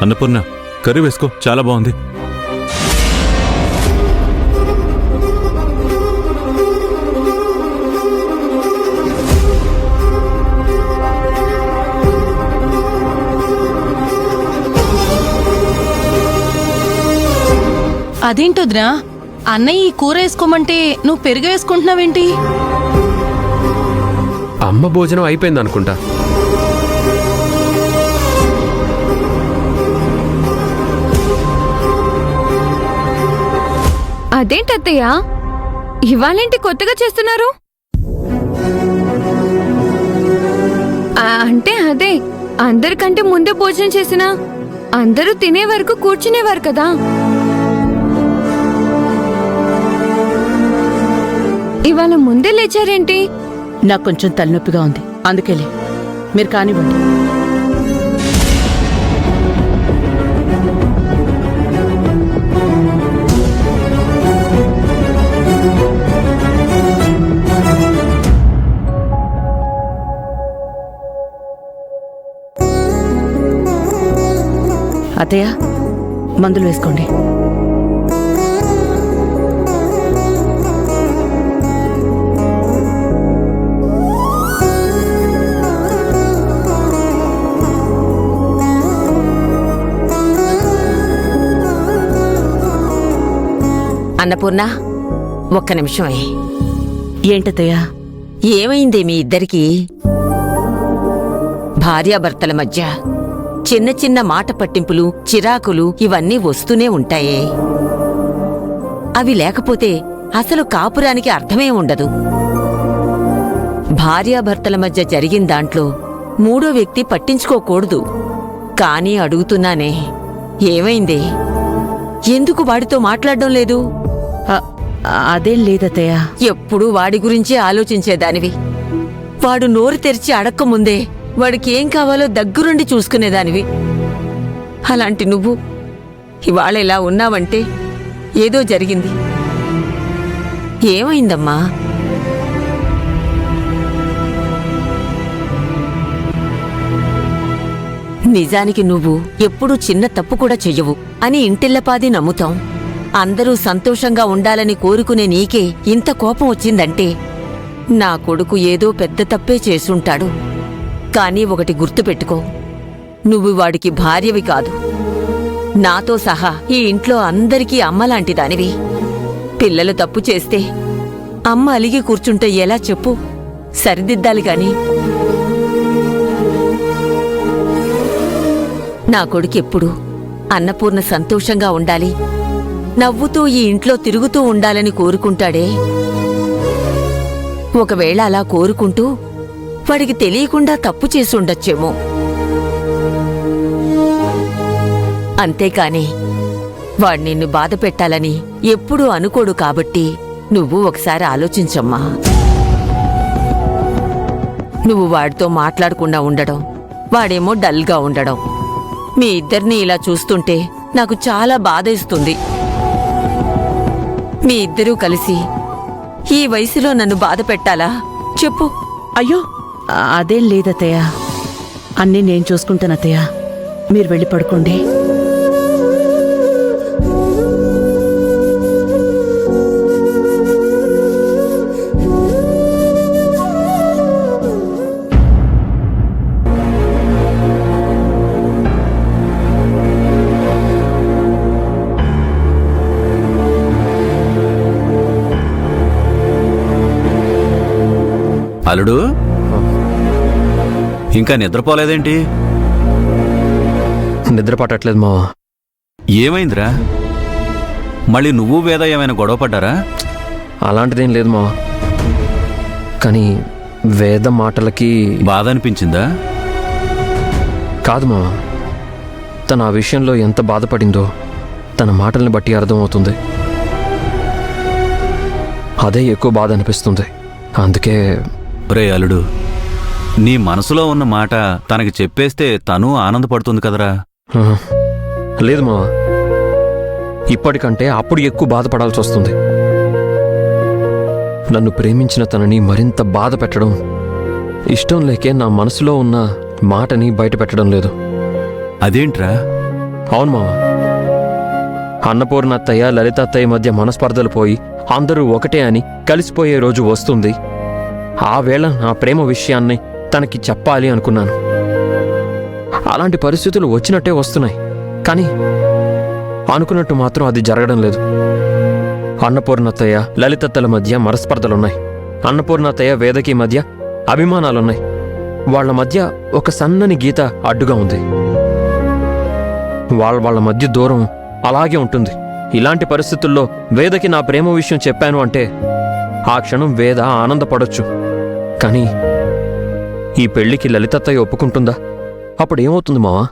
Annapurna, curry వేసుకో, చాలా బాగుంది. అదేంటొద్రా, అన్నయ్య ఈ కూర వేసుకోమంటే నువ్వు పెరుగు వేసుకుంటున్నావేంటి? అమ్మ భోజనం అయిపోయింది అనుకుంటా. అదేంటత్తయ్య, ఇవాళేంటి కొత్తగా చేస్తున్నారు? అంటే అదే, అందరికంటే ముందే భోజనం చేసినా అందరూ తినే వరకు కూర్చునేవారు కదా. ఇవాళ ముందే లేచారేంటి? నాకు కొంచెం తలనొప్పిగా ఉంది, అందుకేలే. మీరు కానివ్వండి. అత్తయ్య, మందులు వేసుకోండి. అన్నపూర్ణ, ఒక్క నిమిషమే. ఏంటత్తయ్యా? ఏమైందే మీ ఇద్దరికీ? భార్యాభర్తల మధ్య చిన్న చిన్న మాట పట్టింపులు, చిరాకులు ఇవన్నీ వస్తూనే ఉంటాయే. అవి లేకపోతే అసలు కాపురానికి అర్థమే ఉండదు. భార్యాభర్తల మధ్య జరిగిన దాంట్లో మూడో వ్యక్తి పట్టించుకోకూడదు. కానీ అడుగుతున్నానే, ఏమైందే? ఎందుకు వాడితో మాట్లాడడం లేదు? అదేం లేదత్తయ్య. ఎప్పుడూ వాడి గురించే ఆలోచించేదానివి. వాడు నోరు తెరిచి అడక్కముందే వాడికి ఏం కావాలో దగ్గరుండి చూసుకునేదానివి. అలాంటి నువ్వు ఇవాళ ఇలా ఉన్నావంటే ఏదో జరిగింది. ఏమైందమ్మా? నిజానికి నువ్వు ఎప్పుడూ చిన్న తప్పు కూడా చెయ్యవు అని ఇంటిల్లపాది నమ్ముతాం. అందరూ సంతోషంగా ఉండాలని కోరుకునే నీకే ఇంత కోపం వచ్చిందంటే నా కొడుకు ఏదో పెద్ద తప్పే చేసుంటాడు. కానీ ఒకటి గుర్తుపెట్టుకో, నువ్వు వాడికి భార్యవి కాదు. నాతో సహా ఈ ఇంట్లో అందరికీ అమ్మలాంటిదానివి. పిల్లలు తప్పు చేస్తే అమ్మ అలిగి కూర్చుంటే ఎలా చెప్పు? సరిదిద్దాలి గాని. నా కొడుకెప్పుడు అన్నపూర్ణ సంతోషంగా ఉండాలి, నవ్వుతూ ఈ ఇంట్లో తిరుగుతూ ఉండాలని కోరుకుంటాడే. ఒకవేళ అలా కోరుకుంటూ వాడికి తెలియకుండా తప్పు చేసుండొచ్చేమో. అంతేకాని వాడు నిన్ను బాధ పెట్టాలని ఎప్పుడూ అనుకోడు. కాబట్టి నువ్వు ఒకసారి ఆలోచించమ్మా. నువ్వు వాడితో మాట్లాడకుండా ఉండడం, వాడేమో డల్గా ఉండడం, మీ ఇద్దరినీ ఇలా చూస్తుంటే నాకు చాలా బాధేస్తుంది. మీ ఇద్దరూ కలిసి ఈ వయసులో నన్ను బాధ పెట్టాలా చెప్పు? అయ్యో, అదేం లేదత్తయ్య. అన్నీ నేను చూసుకుంటానత్తయ్య. మీరు వెళ్ళి పడుకోండి. అల్లుడు, ఇంకా నిద్రపోలేదేంటి? నిద్ర పట్టట్లేదు మావా. ఏమైందిరా? మళ్ళీ నువ్వు వేద ఏమైనా గొడవ పడ్డారా? అలాంటిదేం లేదు మావా. కానీ వేద మాటలకి బాధ అనిపించిందా? కాదు మావా, తన ఆ విషయంలో ఎంత బాధపడిందో తన మాటల్ని బట్టి అర్థమవుతుంది. అదే ఎక్కువ బాధ అనిపిస్తుంది. అందుకే రే అల్లుడు, నీ మనసులో ఉన్న మాట తనకి చెప్పేస్తే తను ఆనందపడుతుంది కదరా. లేదు మావా, ఇప్పటికంటే అప్పుడు ఎక్కువ బాధపడాల్సి వస్తుంది. నన్ను ప్రేమించిన తనని మరింత బాధ పెట్టడం ఇష్టం లేకే నా మనసులో ఉన్న మాటని బయట పెట్టడం లేదు. అదేంట్రా? అవును మావా. అన్నపూర్ణ అత్తయ్య లలిత అత్తయ్య మధ్య మనస్పర్ధలు పోయి అందరూ ఒకటే అని కలిసిపోయే రోజు వస్తుంది. ఆ వేళ నా ప్రేమ విషయాన్ని తనకి చెప్పాలి అనుకున్నాను. అలాంటి పరిస్థితులు వచ్చినట్టే వస్తున్నాయి, కానీ అనుకున్నట్టు మాత్రం అది జరగడం లేదు. అన్నపూర్ణత్తయ్య లలితత్తల మధ్య మనస్పర్ధలున్నాయి. అన్నపూర్ణత్తయ్య వేదకి మధ్య అభిమానాలున్నాయి. వాళ్ళ మధ్య ఒక సన్నని గీత అడ్డుగా ఉంది. వాళ్ళ మధ్య దూరం అలాగే ఉంటుంది. ఇలాంటి పరిస్థితుల్లో వేదకి నా ప్రేమ విషయం చెప్పాను అంటే ఆ క్షణం వేద ఆనందపడొచ్చు. కానీ ఈ పెళ్లికి లలితత్తయ్య ఒప్పుకుంటుందా? అప్పుడు ఏమవుతుంది మావా?